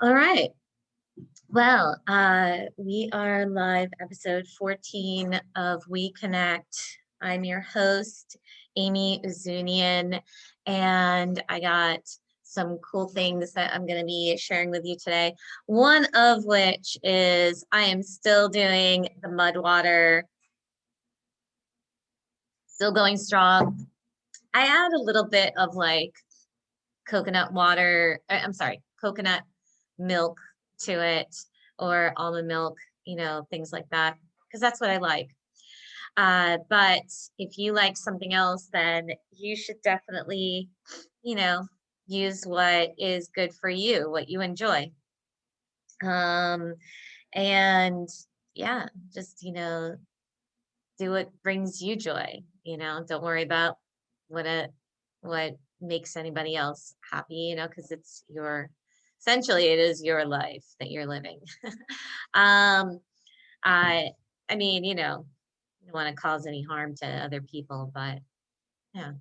All right. Well, we are live episode 14 of WeConnect. I'm your host, Amy Ouzoonian, and I got some cool things that I'm going to be sharing with you today. One of which is I am still doing the mud water, still going strong. I add a little bit of like coconut water, I'm sorry, coconut milk to it or almond milk, things like that, because that's what I like. But if you like something else, then you should definitely, you know, use what is good for you, what you enjoy. Um, and yeah, just, do what brings you joy, don't worry about what it what makes anybody else happy, because it's your essentially it is your life that you're living. um I I mean, you don't want to cause any harm to other people, but yeah,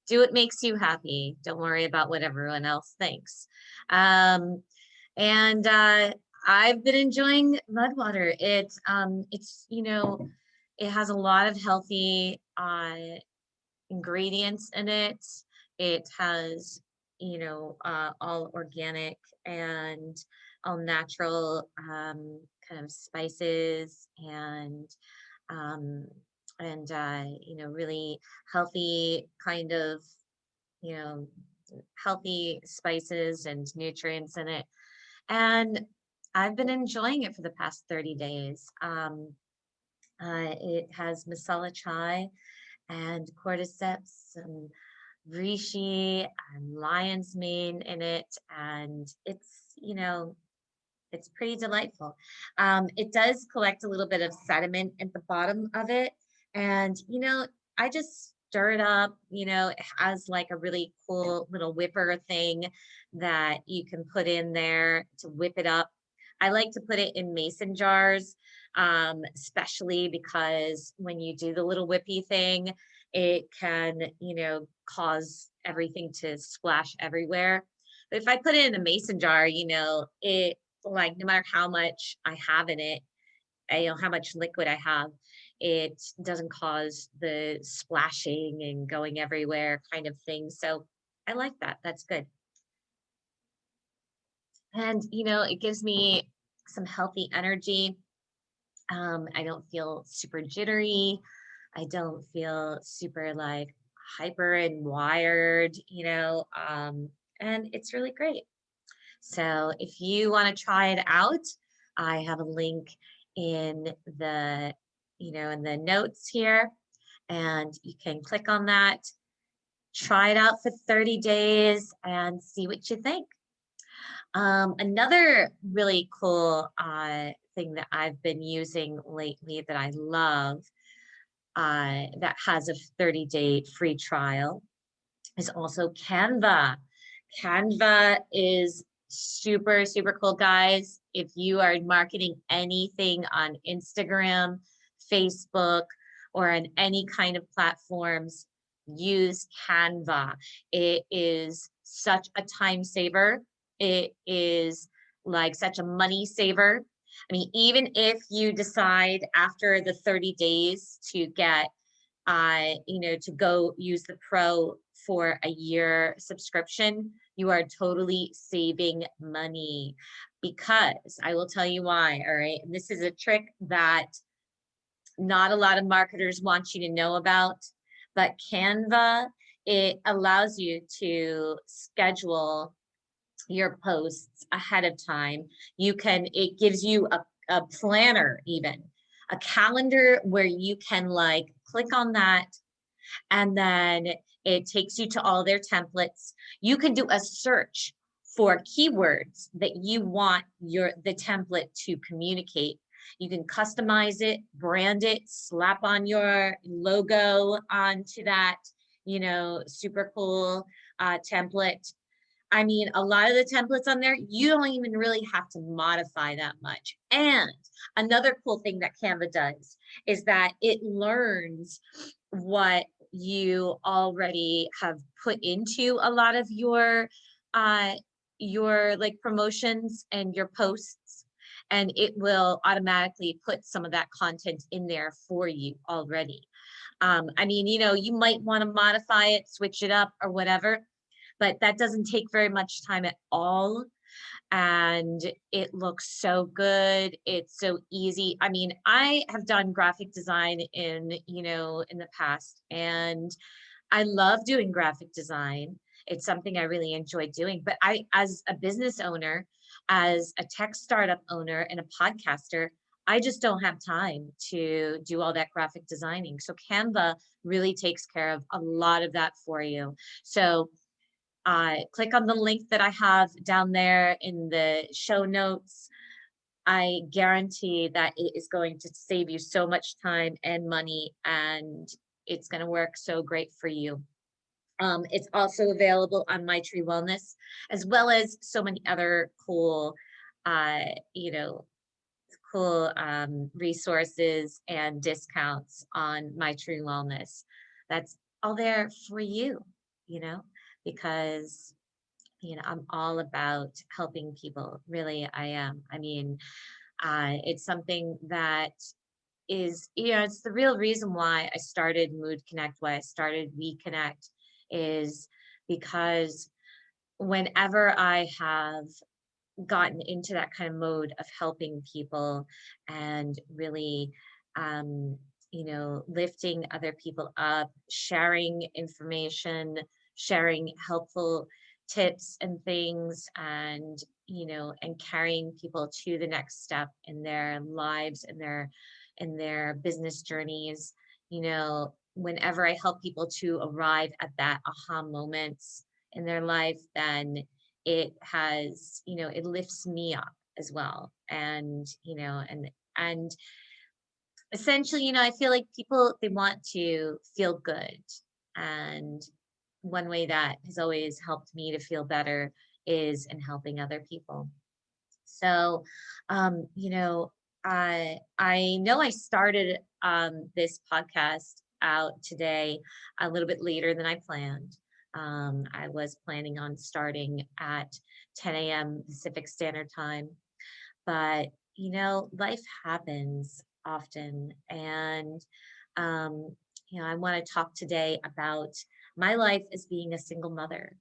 do what makes you happy. Don't worry about what everyone else thinks. And I've been enjoying mud water. It's it has a lot of healthy ingredients in it. It has, all organic and all natural kind of spices um, and really healthy kind of, you know, healthy spices and nutrients in it. And I've been enjoying it for the past 30 days. It has masala chai and cordyceps and reishi and lion's mane in it. And it's pretty delightful. It does collect a little bit of sediment at the bottom of it. And, I just stir it up. It has like a really cool little whipper thing that you can put in there to whip it up. I like to put it in mason jars, especially because when you do the little whippy thing, it can, cause everything to splash everywhere. But if I put it in a mason jar, it like no matter how much I have in it, how much liquid I have, it doesn't cause the splashing and going everywhere kind of thing. So I like that. That's good. And, it gives me some healthy energy. I don't feel super jittery. I don't feel super like hyper and wired, and it's really great. So if you want to try it out, I have a link in the, in the notes here, and you can click on that, try it out for 30 days and see what you think. Another really cool thing that I've been using lately that I love that has a 30-day free trial is also Canva. Canva is super, super cool, guys. If you are marketing anything on Instagram, Facebook, or on any kind of platforms, use Canva. It is such a time saver. It is like such a money saver. I mean, even if you decide after the 30 days to get to go use the pro for a year subscription, you are totally saving money, because I will tell you why. All right. And this is a trick that not a lot of marketers want you to know about, but Canva, it allows you to schedule your posts ahead of time. It gives you a planner, even a calendar where you can like click on that, and then it takes you to all their templates. You can do a search for keywords that you want the template to communicate. You can customize it, brand it, slap on your logo onto that, super cool template. I mean, a lot of the templates on there, you don't even really have to modify that much. And another cool thing that Canva does is that it learns what you already have put into a lot of your your like promotions and your posts, and it will automatically put some of that content in there for you already. I mean, you might want to modify it, switch it up or whatever, but that doesn't take very much time at all. And it looks so good. It's so easy. I mean, I have done graphic design in the past, and I love doing graphic design. It's something I really enjoy doing. But as a business owner, as a tech startup owner and a podcaster, I just don't have time to do all that graphic designing. So Canva really takes care of a lot of that for you. So click on the link that I have down there in the show notes. I guarantee that it is going to save you so much time and money, and it's going to work so great for you. It's also available on My Tree Wellness, as well as so many other uh, you know, resources and discounts on My Tree Wellness. That's all there for you, you know, because I'm all about helping people. Really, I am. I mean, it's something that it's the real reason why I started Mood Connect, why I started WeConnect, is because whenever I have gotten into that kind of mode of helping people and really, um, lifting other people up, sharing information, sharing helpful tips and things, and carrying people to the next step in their lives and their business journeys. Whenever I help people to arrive at that aha moments in their life, then it lifts me up as well. And essentially, I feel like people, they want to feel good. And one way that has always helped me to feel better is in helping other people. So, um, you know, I know I started this podcast out today a little bit later than I planned. I was planning on starting at 10 a.m. Pacific Standard Time, but life happens often, and I want to talk today about my life as being a single mother,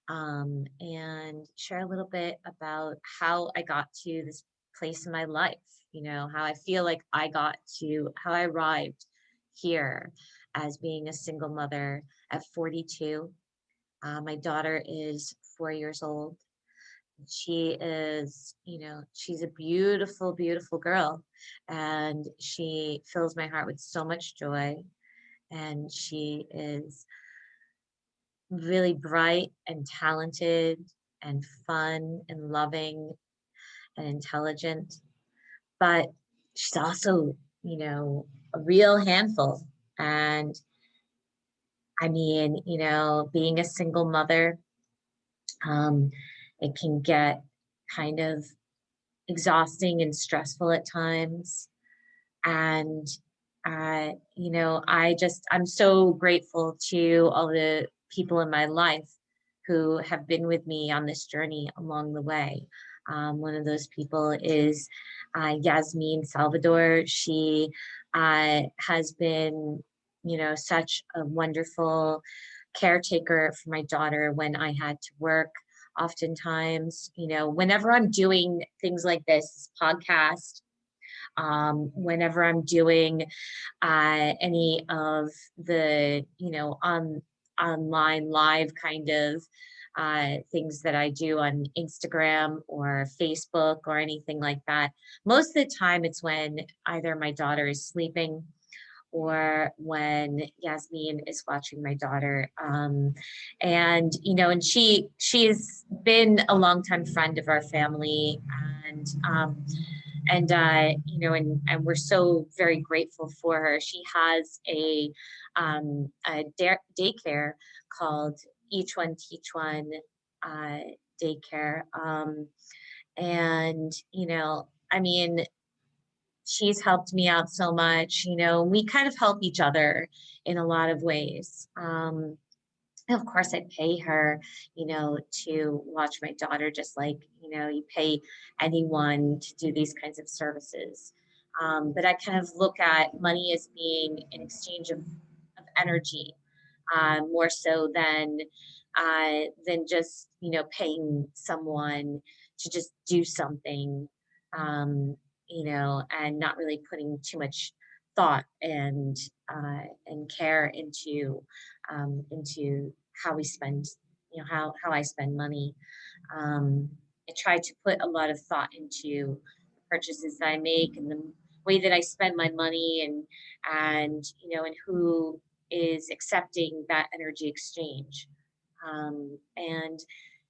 and share a little bit about how I got to this place in my life, how I feel like how I arrived here as being a single mother at 42. My daughter is 4 years old. She's a beautiful, beautiful girl, and she fills my heart with so much joy. And she is really bright and talented and fun and loving and intelligent, but she's also, a real handful. And I mean, being a single mother, um, it can get kind of exhausting and stressful at times. And I'm so grateful to all the people in my life who have been with me on this journey along the way. One of those people is Yasmin Salvador. She has been, such a wonderful caretaker for my daughter when I had to work. Oftentimes, whenever I'm doing things like this podcast, whenever I'm doing any of the, online live kind of things that I do on Instagram or Facebook or anything like that. Most of the time it's when either my daughter is sleeping or when Yasmin is watching my daughter. And she's been a longtime friend of our family, and we're so very grateful for her. She has a daycare called Each One Teach One daycare. And I mean, she's helped me out so much. We kind of help each other in a lot of ways. Of course, I pay her, to watch my daughter, just like, you pay anyone to do these kinds of services. But I kind of look at money as being an exchange of energy, more so than just, paying someone to just do something, um, and not really putting too much thought and care into how we spend, how I spend money. Um, I try to put a lot of thought into the purchases that I make and the way that I spend my money, and who is accepting that energy exchange. And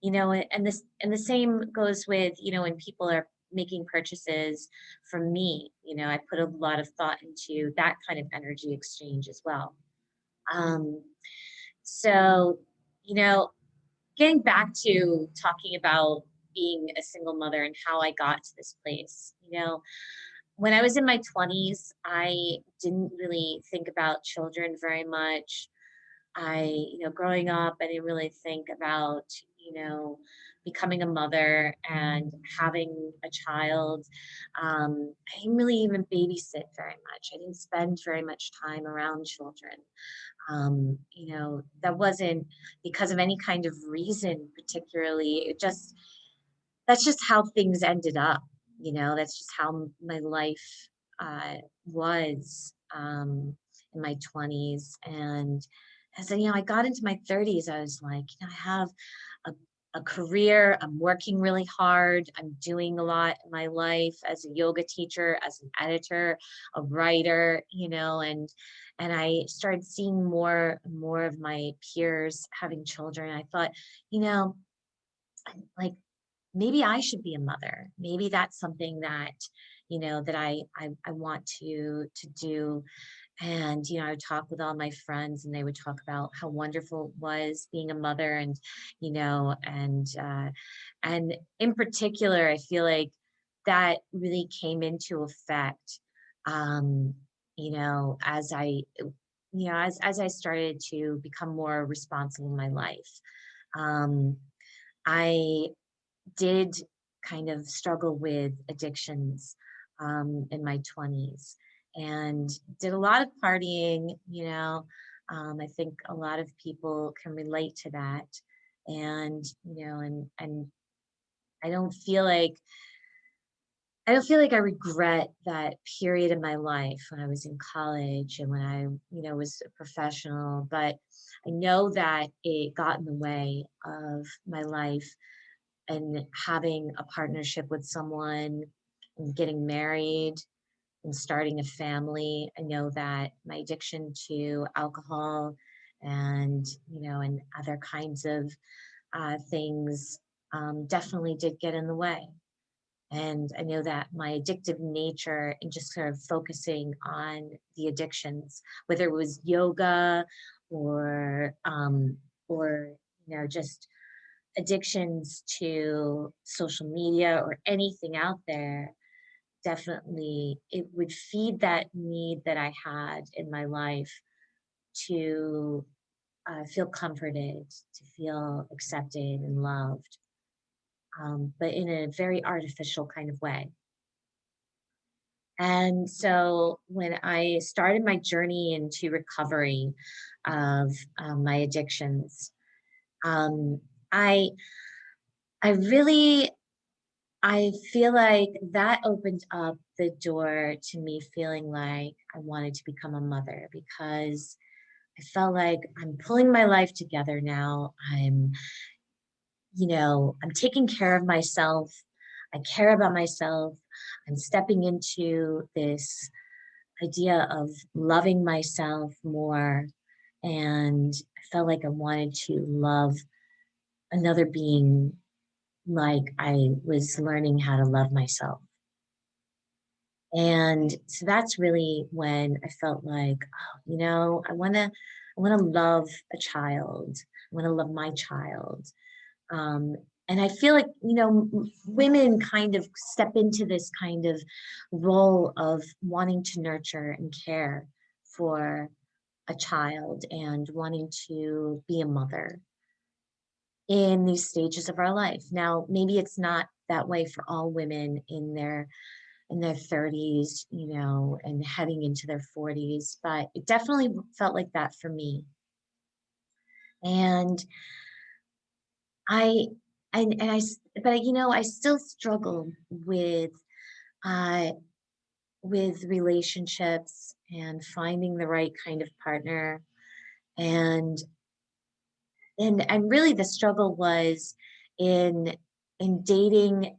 and the same goes with, when people are making purchases from me. I put a lot of thought into that kind of energy exchange as well. Um, so, you know, getting back to talking about being a single mother and how I got to this place, when I was in my 20s, I didn't really think about children very much. Growing up, I didn't really think about, you know, becoming a mother and having a child. I didn't really even babysit very much. I didn't spend very much time around children. That wasn't because of any kind of reason particularly. That's just how things ended up. That's just how my life was in my 20s. And as I got into my 30s, I was like, I have a, a career. I'm working really hard. I'm doing a lot in my life as a yoga teacher, as an editor, a writer, and I started seeing more and more of my peers having children. I thought, you know, like maybe I should be a mother. Maybe that's something that I want to do. And I would talk with all my friends, and they would talk about how wonderful it was being a mother, and you know, and in particular, I feel like that really came into effect. Um, as as I started to become more responsible in my life. Um, I did kind of struggle with addictions in my 20s and did a lot of partying. I think a lot of people can relate to that. And I don't feel like I regret that period in my life when I was in college and when I was a professional, but I know that it got in the way of my life and having a partnership with someone and getting married and starting a family. I know that my addiction to alcohol and other kinds of things definitely did get in the way. And I know that my addictive nature and just sort of focusing on the addictions, whether it was yoga or just addictions to social media or anything out there, definitely it would feed that need that I had in my life to feel comforted, to feel accepted and loved, but in a very artificial kind of way. And so when I started my journey into recovery of my addictions, um, I I really I feel like that opened up the door to me feeling like I wanted to become a mother because I felt like I'm pulling my life together now. I'm taking care of myself. I care about myself. I'm stepping into this idea of loving myself more. And I felt like I wanted to love another being like I was learning how to love myself. And so that's really when I felt like, oh, I want to love a child. I want to love my child. Um, and I feel like, women kind of step into this kind of role of wanting to nurture and care for a child and wanting to be a mother in these stages of our life. Now, maybe it's not that way for all women in their 30s, and heading into their 40s, but it definitely felt like that for me. And I and but I still struggle uh with relationships and finding the right kind of partner, and and really the struggle was in dating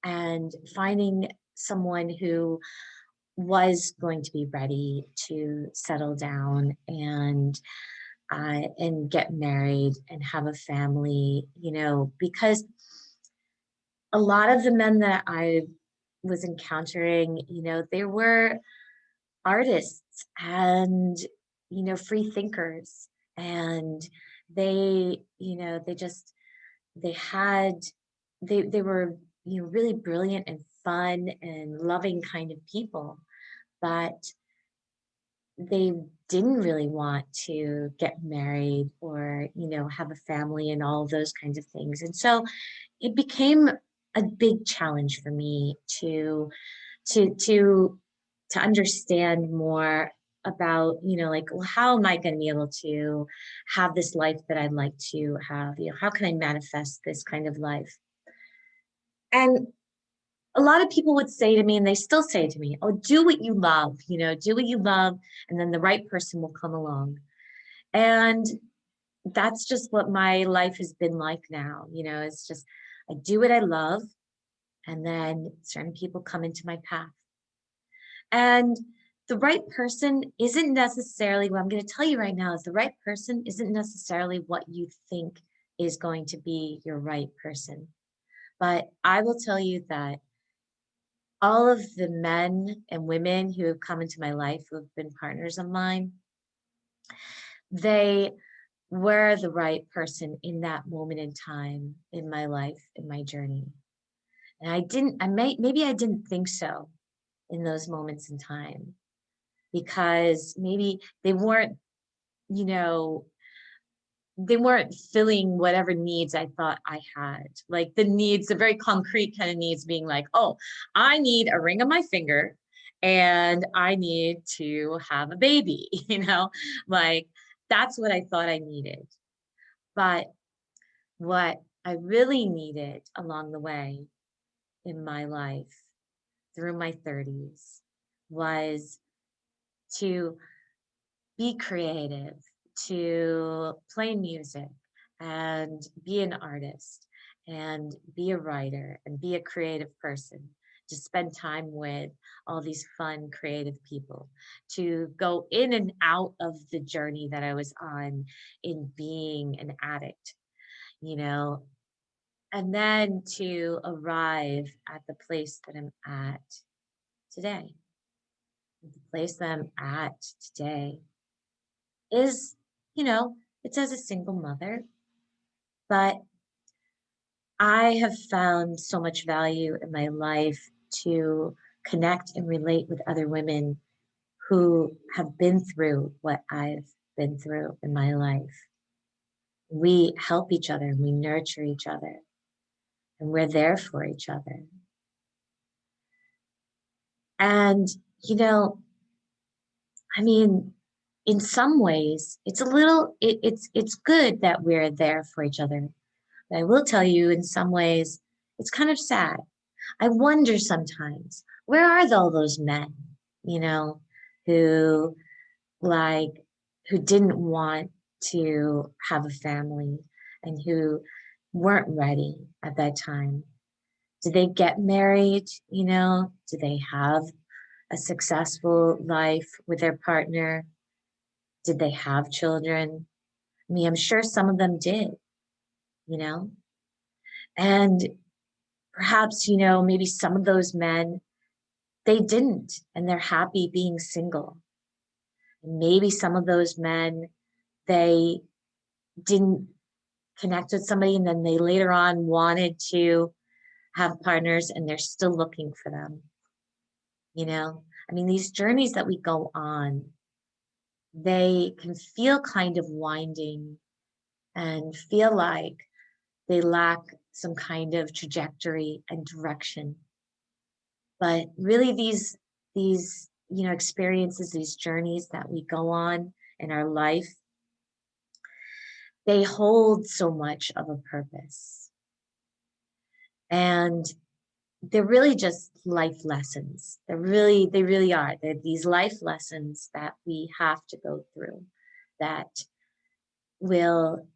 and finding someone who was going to be ready to settle down and get married and have a family, because a lot of the men that I was encountering, they were artists and, free thinkers. And they just, they had, they were, really brilliant and fun and loving kind of people. But they didn't really want to get married or, have a family and all of those kinds of things. And so it became a big challenge for me to to to understand more about, like, well, how am I going to be able to have this life that I'd like to have? How can I manifest this kind of life? And a lot of people would say to me, and they still say to me, oh, do what you love, do what you love, and then the right person will come along. And that's just what my life has been like now. It's just, I do what I love, and then certain people come into my path. And the right person isn't necessarily, what I'm going to tell you right now is the right person isn't necessarily what you think is going to be your right person. But I will tell you that all of the men and women who have come into my life who have been partners of mine, they were the right person in that moment in time in my life, in my journey. And maybe I didn't think so in those moments in time, because maybe you know, they weren't filling whatever needs I thought I had. Like the needs, the very concrete kind of needs being like, oh, I need a ring on my finger and I need to have a baby, like that's what I thought I needed. But what I really needed along the way in my life through my 30s was to be creative, to play music and be an artist and be a writer and be a creative person, to spend time with all these fun, creative people, to go in and out of the journey that I was on in being an addict, you know, and then to arrive at the place that I'm at today. The place that I'm at today is, it's as a single mother, but I have found so much value in my life to connect and relate with other women who have been through what I've been through in my life. We help each other, we nurture each other, and we're there for each other. And, you know, I mean, in some ways, it's good that we're there for each other. But I will tell you, in some ways, it's kind of sad. I wonder sometimes, where are all those men, you know, who like who didn't want to have a family and who weren't ready at that time? Did they get married? Did they have a successful life with their partner? Did they have children? I mean, I'm sure some of them did, you know, and perhaps, maybe some of those men, they didn't, and they're happy being single. And maybe some of those men, they didn't connect with somebody and then they later on wanted to have partners and they're still looking for them. I mean, these journeys that we go on, they can feel kind of winding and feel like they lack some kind of trajectory and direction. But really these experiences, these journeys that we go on in our life, they hold so much of a purpose. And they're really just life lessons. They really are. They're these life lessons that we have to go through that will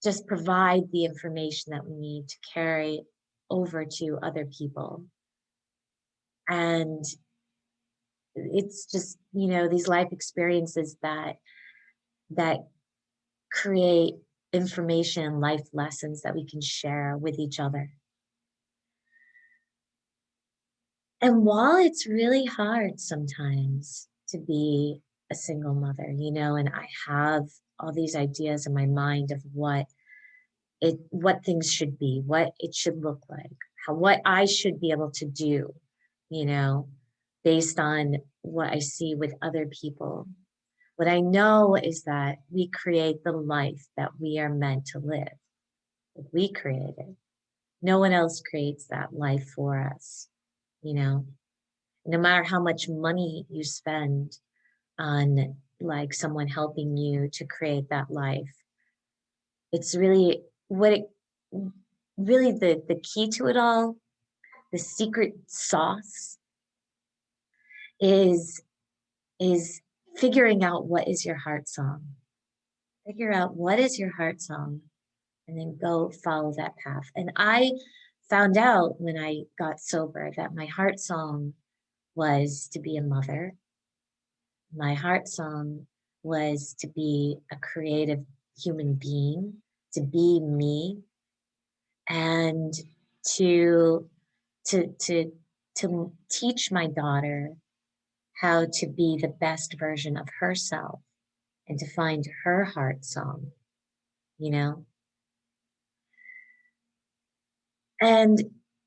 just provide the information that we need to carry over to other people. And it's just, these life experiences that create information and life lessons that we can share with each other. And while it's really hard sometimes to be a single mother, and I have all these ideas in my mind of what things should be, what it should look like, what I should be able to do, you know, based on what I see with other people. What I know is that we create the life that we are meant to live. We create it. No one else creates that life for us, you know. No matter how much money you spend on like someone helping you to create that life, it's really what it really the key to it all, the secret sauce is is figuring out what is your heart song. Figure out what is your heart song and then go follow that path. And I found out when I got sober that my heart song was to be a mother. My heart song was to be a creative human being, to be me, and to to to to teach my daughter how to be the best version of herself and to find her heart song, you know? And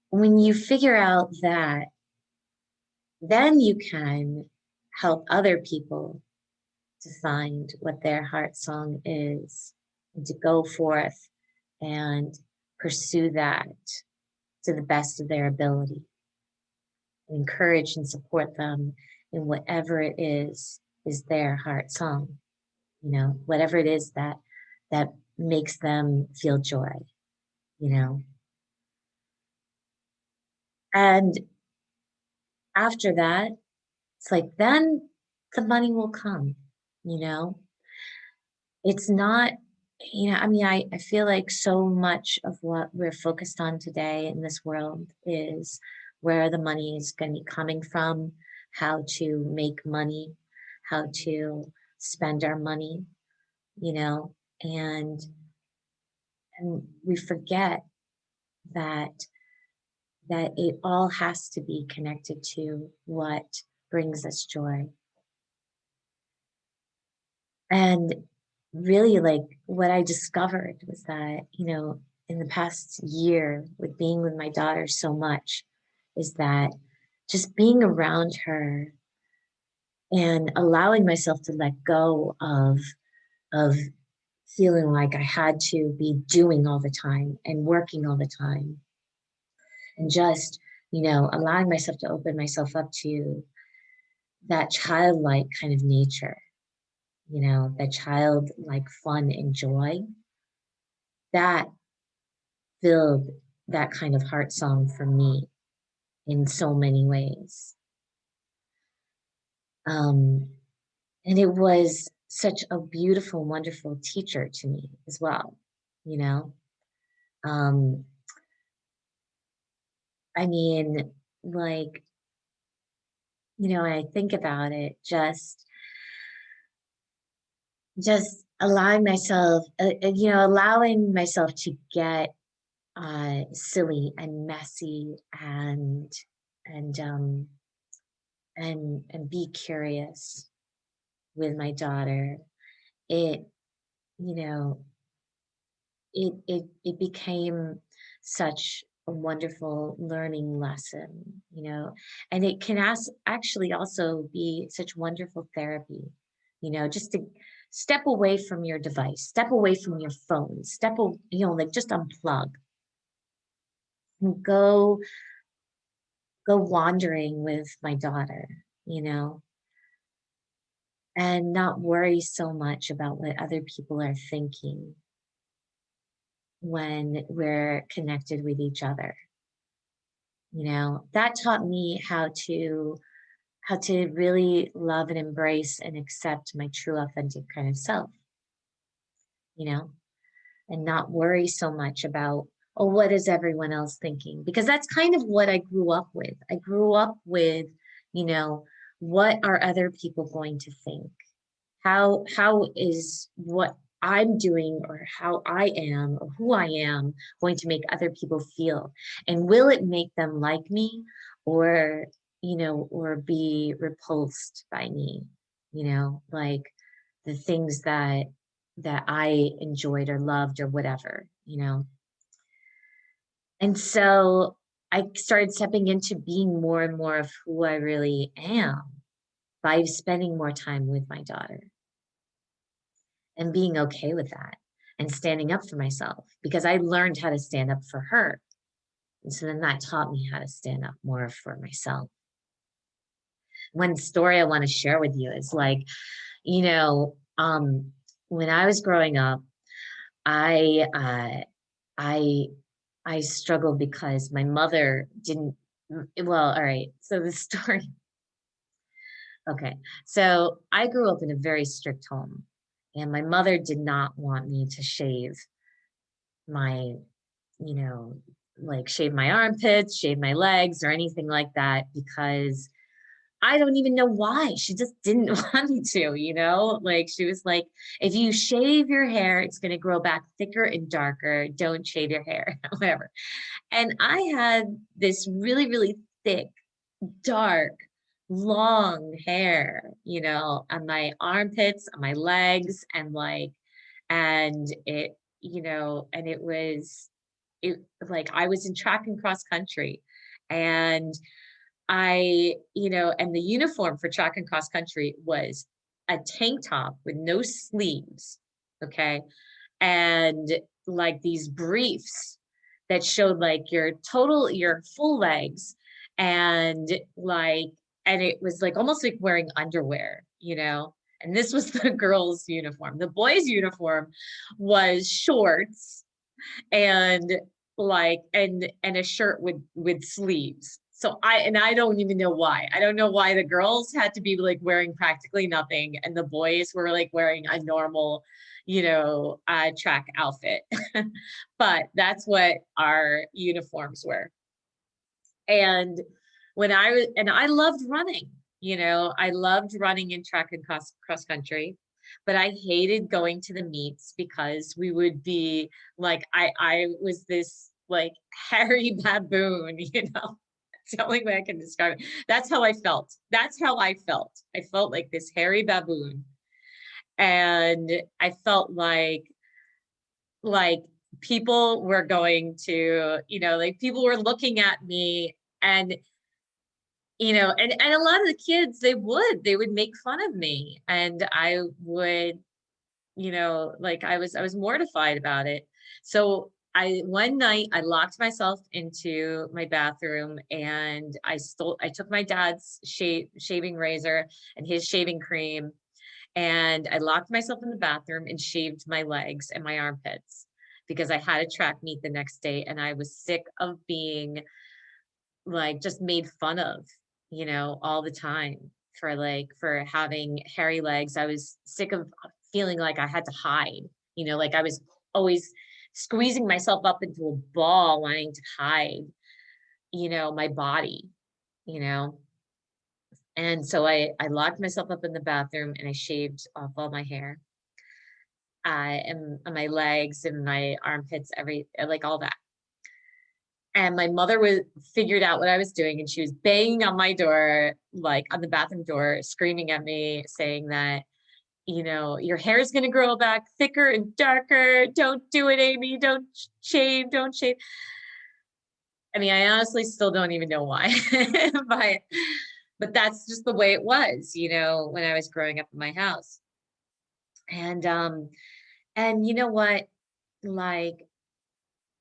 when you figure out that, then you can help other people to find what their heart song is and to go forth and pursue that to the best of their ability. Encourage and support them in whatever it is their heart song, whatever it is that makes them feel joy, you know. And after that, it's like then the money will come, you know. It's not, I mean, I feel like so much of what we're focused on today in this world is where the money is going to be coming from, how to make money, how to spend our money, you know, and we forget that it all has to be connected to what brings us joy. And really, like, what I discovered was that, in the past year with being with my daughter so much, is that just being around her and allowing myself to let go of feeling like I had to be doing all the time and working all the time, and just, allowing myself to open myself up to that childlike kind of nature, that childlike fun and joy, that filled that kind of heart song for me in so many ways. Um, and it was such a beautiful, wonderful teacher to me as well, you know? Um, I mean, like, when I think about it, just allowing myself to get silly and messy and um and be curious with my daughter. It, you know, it became such a wonderful learning lesson, and it can actually also be such wonderful therapy, just to step away from your device, step away from your phone, like just unplug and go wandering with my daughter, you know, and not worry so much about what other people are thinking when we're connected with each other. That taught me how to really love and embrace and accept my true authentic kind of self, you know, and not worry so much about, oh, what is everyone else thinking? Because that's kind of what I grew up with. I grew up with, you know, what are other people going to think? How is what I'm doing or how I am or who I am going to make other people feel? And will it make them like me or, or be repulsed by me? Like the things that I enjoyed or loved or whatever. And so I started stepping into being more and more of who I really am by spending more time with my daughter and being okay with that and standing up for myself because I learned how to stand up for her. And so then that taught me how to stand up more for myself. One story I want to share with you is like, you know, um, when I was growing up, I I I struggled because my mother didn't well, all right. So the story, okay. So I grew up in a very strict home and my mother did not want me to shave my, you know, like shave my armpits, shave my legs or anything like that because I don't even know why. She just didn't want me to. Like she was like, if you shave your hair, it's going to grow back thicker and darker. Don't shave your hair, whatever. And I had this really, really thick, dark, long hair, on my armpits, on my legs, and and it like I was in track and cross country. And and the uniform for track and cross country was a tank top with no sleeves. Okay. And like these briefs that showed like your full legs and like, and it was like almost like wearing underwear. And this was the girls' uniform. The boys' uniform was shorts and and a shirt with sleeves. So I don't even know why. I don't know why the girls had to be like wearing practically nothing and the boys were like wearing a normal, track outfit. But that's what our uniforms were. And I loved running, I loved running in track and cross country, but I hated going to the meets because we would be like, I was this like hairy baboon, It's the only way I can describe it. That's how I felt. That's how I felt. I felt like this hairy baboon. And I felt like people were going to, like people were looking at me and and a lot of the kids, they would make fun of me and I would, like I was mortified about it. So one night I locked myself into my bathroom and I took my dad's shaving razor and his shaving cream and I locked myself in the bathroom and shaved my legs and my armpits because I had a track meet the next day and I was sick of being like just made fun of, all the time for having hairy legs. I was sick of feeling like I had to hide, like I was always squeezing myself up into a ball wanting to hide, my body, you know. And so I locked myself up in the bathroom and I shaved off all my hair, and my legs and my armpits, like all that. And my mother was figured out what I was doing and she was banging on my door, like on the bathroom door, screaming at me, saying that, your hair is going to grow back thicker and darker. Don't do it, Amy. Don't shave. Don't shave. I mean, I honestly still don't even know why, but that's just the way it was, when I was growing up in my house. And and you know what? Like,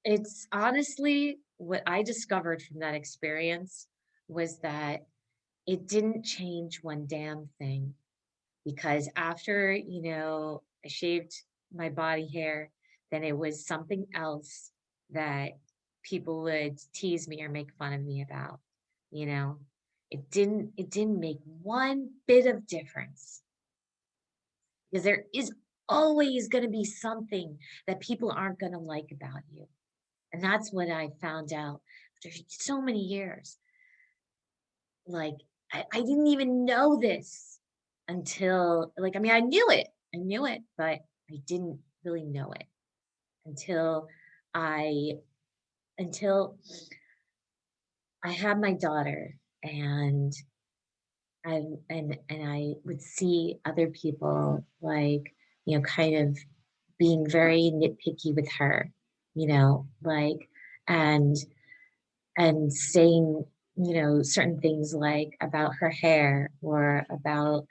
it's honestly what I discovered from that experience was that it didn't change one damn thing, because after, I shaved my body hair, then it was something else that people would tease me or make fun of me about, you know? It didn't make one bit of difference, because there is always going to be something that people aren't going to like about you. And that's what I found out after so many years. Like, I didn't even know this until, like, I mean, I knew it. I knew it, but I didn't really know it until I until I had my daughter, and I would see other people, like, kind of being very nitpicky with her, like, and saying, certain things like about her hair, or about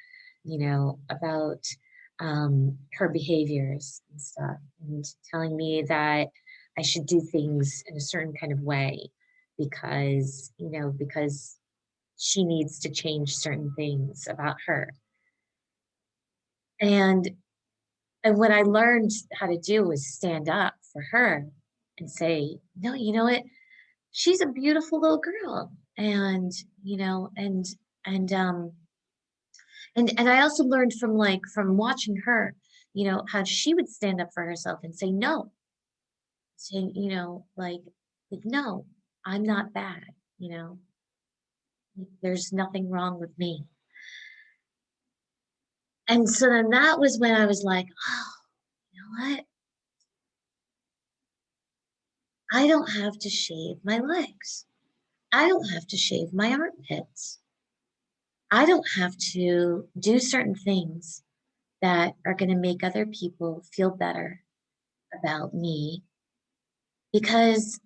her behaviors and stuff, and telling me that I should do things in a certain kind of way, because she needs to change certain things about her. And what I learned how to do was stand up for her and say, no, you know what? She's a beautiful little girl. And, and and I also learned from, from watching her, how she would stand up for herself and say no, saying, like, no, I'm not bad, you know, there's nothing wrong with me. And so then that was when I was like, oh, you know what? I don't have to shave my legs. I don't have to shave my armpits. I don't have to do certain things that are going to make other people feel better about me, because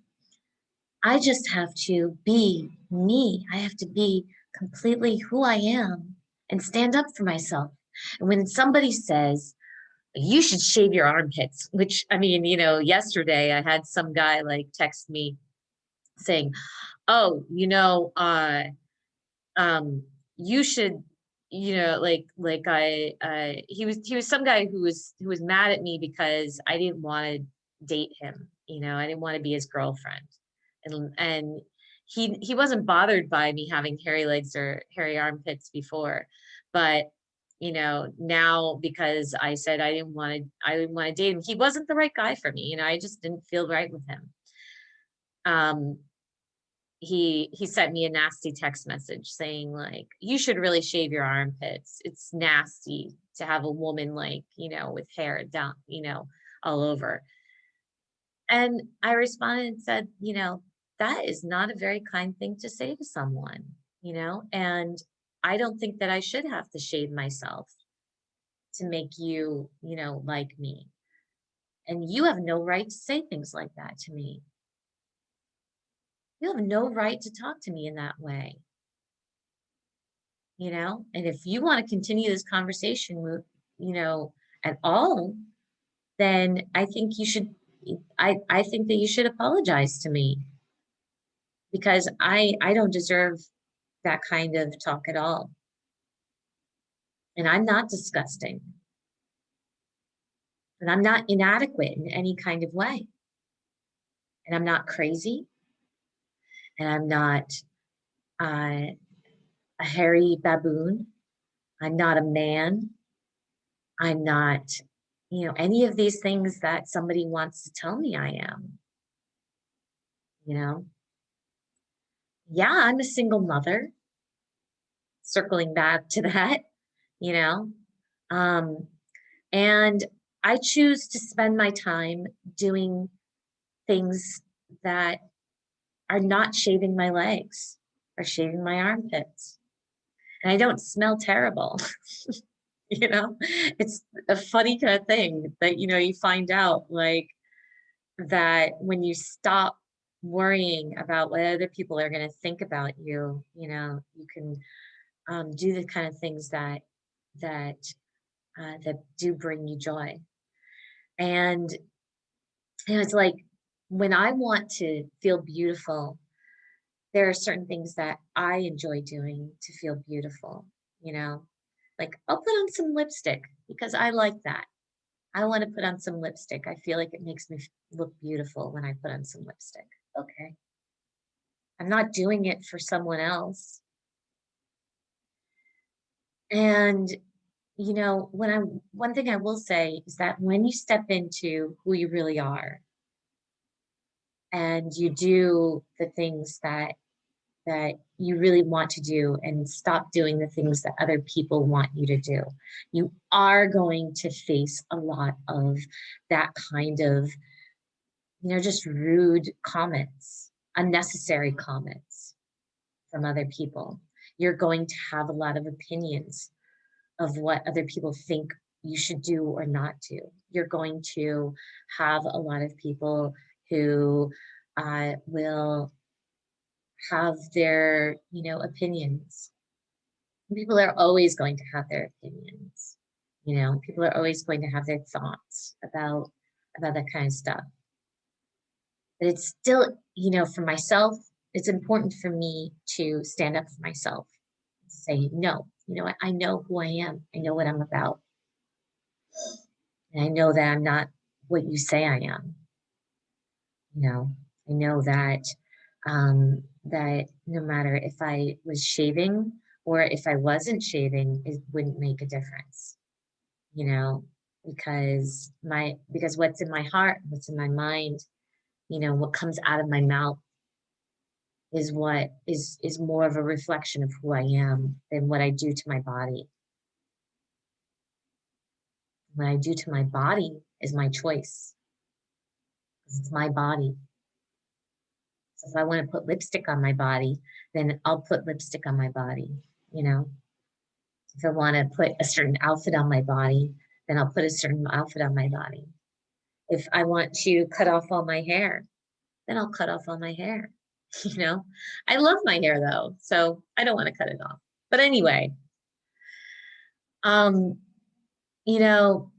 I just have to be me. I have to be completely who I am and stand up for myself. And when somebody says, you should shave your armpits, which, I mean, yesterday I had some guy like text me saying, oh, um you should, he was some guy who was mad at me because I didn't want to date him. I didn't want to be his girlfriend. And he wasn't bothered by me having hairy legs or hairy armpits before, but now, because I said I didn't want to date him, he wasn't the right guy for me. I just didn't feel right with him. um he sent me a nasty text message saying, like, you should really shave your armpits. It's nasty to have a woman, like, with hair down, all over. And I responded and said, that is not a very kind thing to say to someone, and I don't think that I should have to shave myself to make you, like me. And you have no right to say things like that to me. You have no right to talk to me in that way. And if you want to continue this conversation with, you know at all, then I think that you should apologize to me, because I don't deserve that kind of talk at all. And I'm not disgusting, and I'm not inadequate in any kind of way, and I'm not crazy, and I'm not uh, a hairy baboon. I'm not a man. I'm not, any of these things that somebody wants to tell me I am. you know yeah, I'm a single mother, circling back to that, you know, um, and I choose to spend my time doing things that are not shaving my legs or shaving my armpits. And I don't smell terrible. It's a funny kind of thing that, you find out, like, that when you stop worrying about what other people are going to think about you, you can do the kind of things that that do bring you joy. And, it's like when I want to feel beautiful, there are certain things that I enjoy doing to feel beautiful, you know? Like I'll put on some lipstick because I like that. I want to put on some lipstick. I feel like it makes me look beautiful when I put on some lipstick. Okay. I'm not doing it for someone else. And when I one thing I will say is that when you step into who you really are and you do the things that you really want to do and stop doing the things that other people want you to do, you are going to face a lot of that kind of, just rude comments, unnecessary comments from other people. You're going to have a lot of opinions of what other people think you should do or not do. You're going to have a lot of people who will have their, opinions. People are always going to have their opinions. People are always going to have their thoughts about that kind of stuff. But it's still, for myself, it's important for me to stand up for myself, say, no, what, I know who I am. I know what I'm about. And I know that I'm not what you say I am. I know that no matter if I was shaving or if I wasn't shaving, it wouldn't make a difference, you know, because what's in my heart, what's in my mind, what comes out of my mouth is what is more of a reflection of who I am than what I do to my body. What I do to my body is my choice. It's my body. So if I want to put lipstick on my body, then I'll put lipstick on my body, you know. If I want to put a certain outfit on my body, then I'll put a certain outfit on my body. If I want to cut off all my hair, then I'll cut off all my hair. You know, I love my hair though, so I don't want to cut it off. But anyway, um, you know,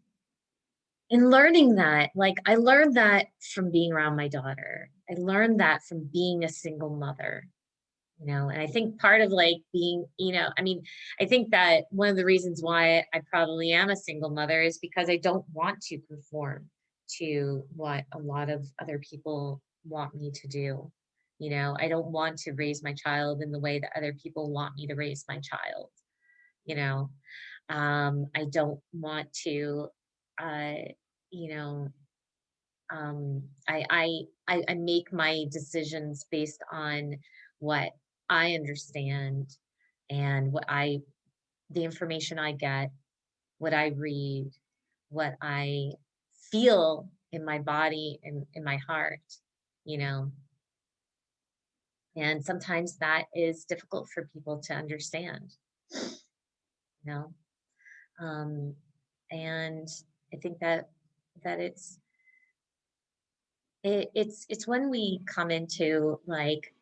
in learning that, like I learned that from being around my daughter. I learned that from being a single mother, and I think part of like being, I mean, I think that one of the reasons why I probably am a single mother is because I don't want to conform to what a lot of other people want me to do. I don't want to raise my child in the way that other people want me to raise my child. you know I don't want to uh you know I make my decisions based on what I understand and the information I get, what I read, what I feel in my body and in my heart, you know. And sometimes that is difficult for people to understand, you know. Um, and I think that it's when we come into like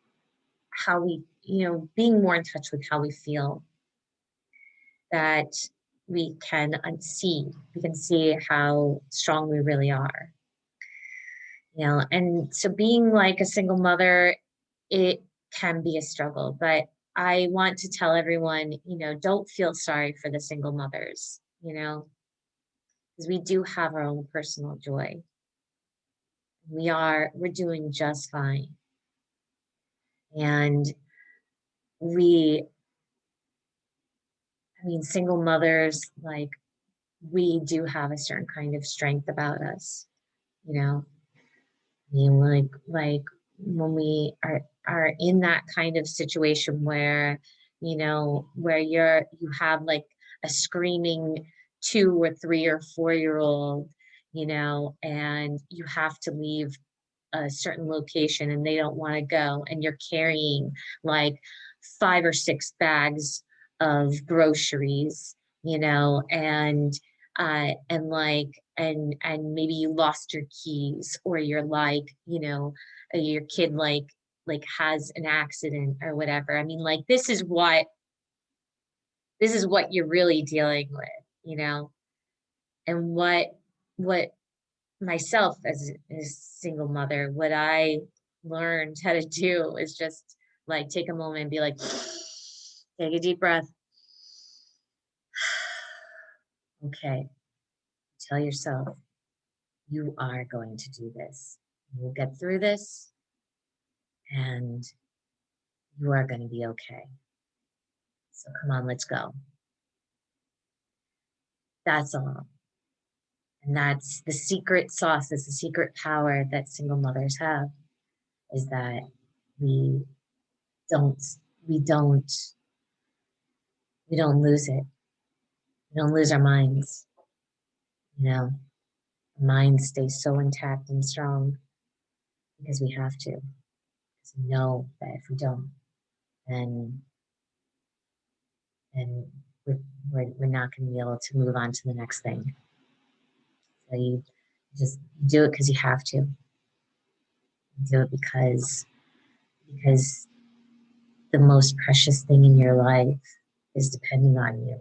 how we, being more in touch with how we feel, that we can see how strong we really are. And so being like a single mother, it can be a struggle, but I want to tell everyone, don't feel sorry for the single mothers, because we do have our own personal joy. We're doing just fine. And we, I mean, single mothers, like, we do have a certain kind of strength about us, you know. I mean, like when we are in that kind of situation where, where you have like a screaming 2 or 3 or 4 year old, and you have to leave a certain location and they don't want to go, and you're carrying like 5 or 6 bags of groceries, and like and maybe you lost your keys, or you're like, your kid like has an accident or whatever. I mean, like this is what you're really dealing with, And what myself as a single mother, what I learned how to do is just like take a moment and be like, take a deep breath. Okay, tell yourself you are going to do this. We'll get through this and you are going to be okay. So come on, let's go. That's all. And that's the secret sauce, is the secret power that single mothers have, is that we don't, we don't, we don't lose it. We don't lose our minds. You know, our minds stay so intact and strong because we have to. Because we know that if we don't, then then we're not going to be able to move on to the next thing. So you just do it because you have to. You do it because the most precious thing in your life is depending on you.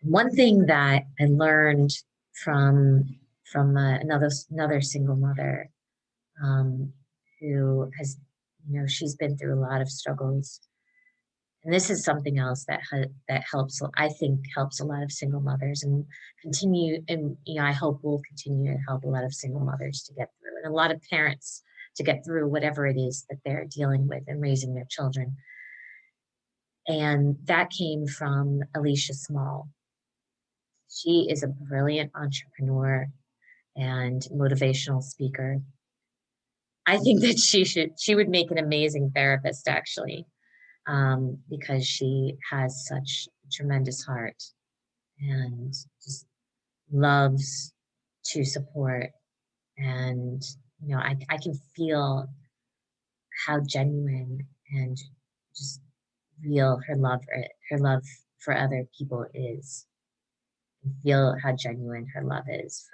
One thing that I learned from another single mother, who has, she's been through a lot of struggles, and this is something else that helps, I think, helps a lot of single mothers, and I hope will continue to help a lot of single mothers to get through, and a lot of parents to get through whatever it is that they're dealing with and raising their children. And that came from Alicia Small. She is a brilliant entrepreneur and motivational speaker. I think that she would make an amazing therapist, actually, because she has such a tremendous heart and just loves to support. And, I can feel how genuine and just real her love for other people is. And feel how genuine her love is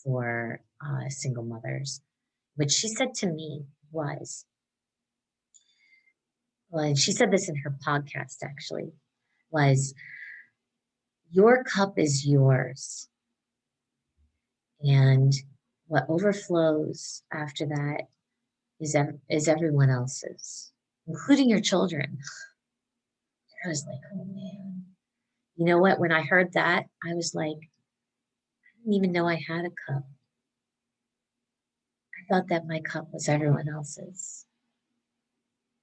for single mothers. What she said to me was, well, and she said this in her podcast actually, was, your cup is yours, and what overflows after that is everyone else's, including your children. I was like, oh man. You know what? When I heard that, I was like, I didn't even know I had a cup. I thought that my cup was everyone else's.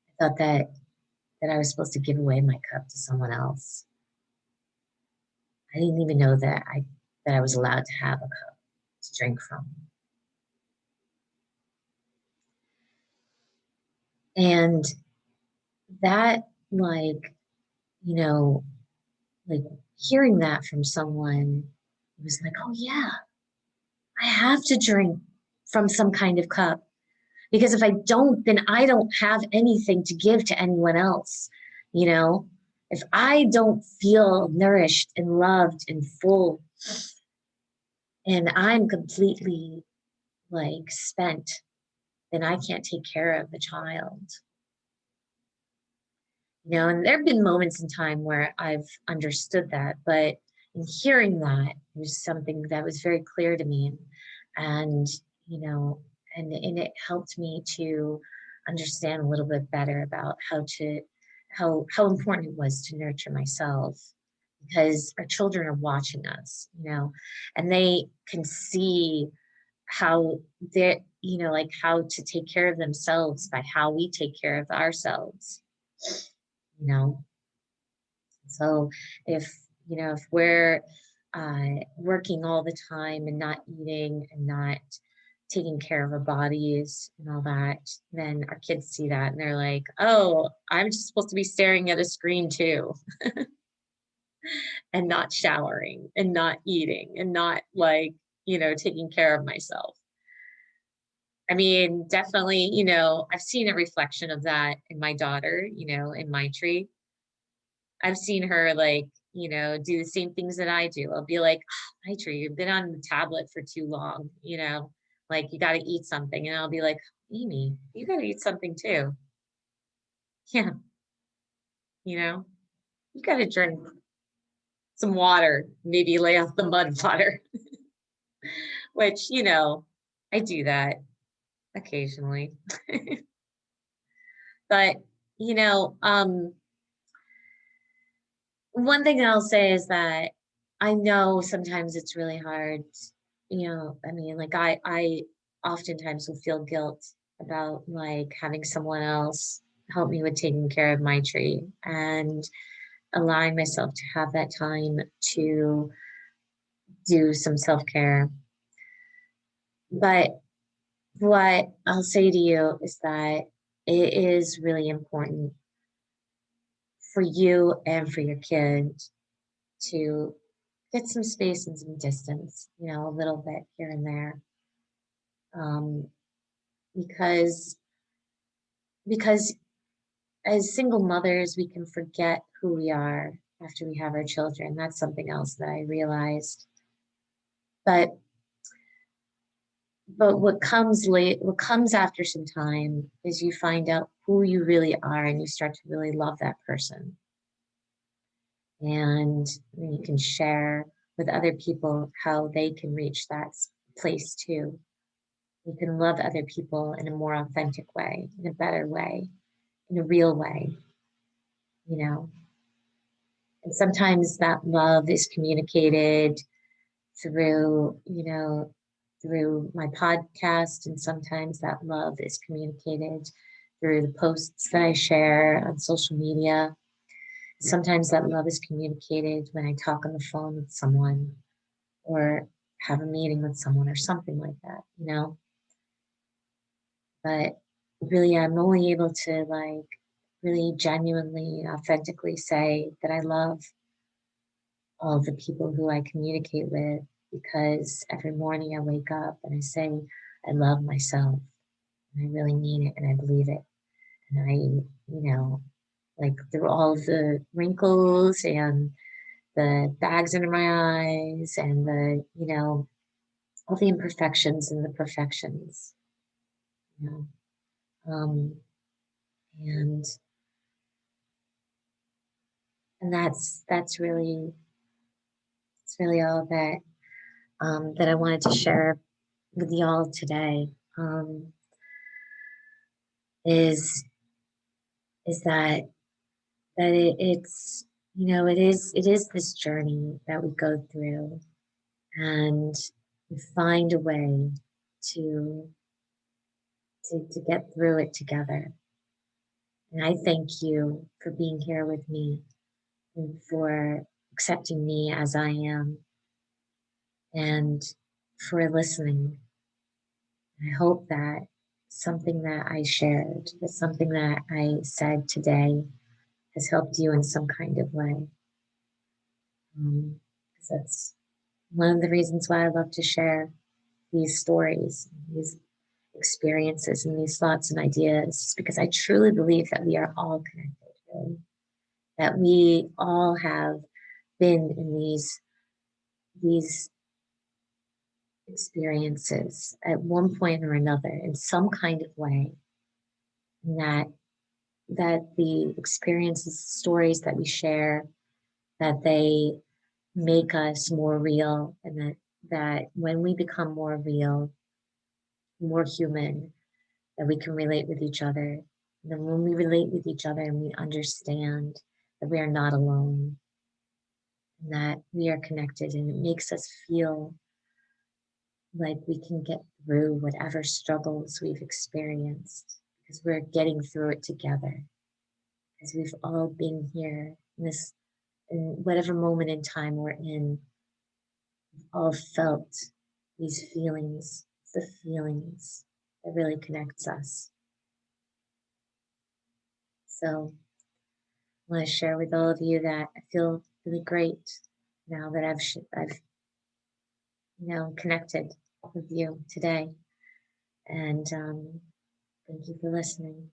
I thought that I was supposed to give away my cup to someone else. I didn't even know that I was allowed to have a cup to drink from. And that, you know, like hearing that from someone, it was like, oh yeah, I have to drink from some kind of cup, because if I don't, then I don't have anything to give to anyone else. You know, if I don't feel nourished and loved and full, and I'm completely spent, then I can't take care of the child. And there have been moments in time where I've understood that, but in hearing that, it was something that was very clear to me. And, and it helped me to understand a little bit better about how important it was to nurture myself, because our children are watching us, and they can see how they're, how to take care of themselves by how we take care of ourselves. you know so if we're working all the time and not eating and not taking care of our bodies and all that, then our kids see that and they're like, oh, I'm just supposed to be staring at a screen too, and not showering and not eating and not taking care of myself. I mean, definitely, I've seen a reflection of that in my daughter, in my tree. I've seen her do the same things that I do. I'll be like, oh, Maitri, you've been on the tablet for too long, you got to eat something. And I'll be like, Amy, you got to eat something too. Yeah. You got to drink. some water, maybe lay off the mud water, which, I do that occasionally. But, you know, um, one thing I'll say is that I know sometimes it's really hard. I mean, like I oftentimes will feel guilt about like having someone else help me with taking care of my tree and allowing myself to have that time to do some self-care. But what I'll say to you is that it is really important for you and for your kid to get some space and some distance, a little bit here and there. Um, because because as single mothers, we can forget who we are after we have our children. That's something else that I realized. But what comes after some time is you find out who you really are and you start to really love that person. And then you can share with other people how they can reach that place too. You can love other people in a more authentic way, in a better way, in a real way, you know. And sometimes that love is communicated through, through my podcast, and sometimes that love is communicated through the posts that I share on social media. Sometimes that love is communicated when I talk on the phone with someone or have a meeting with someone or something like that. But really, I'm only able to like really genuinely, authentically say that I love all the people who I communicate with because every morning I wake up and I say, I love myself. And I really mean it and I believe it. And like through all of the wrinkles and the bags under my eyes and all the imperfections and the perfections, you know. Um, and and that's really it's really all that I wanted to share with y'all today. Is is that it's it is this journey that we go through, and we find a way to to get through it together. And I thank you for being here with me and for accepting me as I am and for listening. I hope that something that I shared, that something that I said today has helped you in some kind of way. 'Cause that's one of the reasons why I love to share these stories, these experiences, and these thoughts and ideas, is because I truly believe that we are all connected, really. That we all have been in these experiences at one point or another in some kind of way, and that the experiences, stories that we share, that they make us more real, and that when we become more real, more human, that we can relate with each other. And then when we relate with each other and we understand that we are not alone, and that we are connected, and it makes us feel like we can get through whatever struggles we've experienced because we're getting through it together. Because we've all been here in whatever moment in time we're in, we've all felt these feelings, the feelings that really connects us. So I want to share with all of you that I feel really great now that I've connected with you today, and thank you for listening.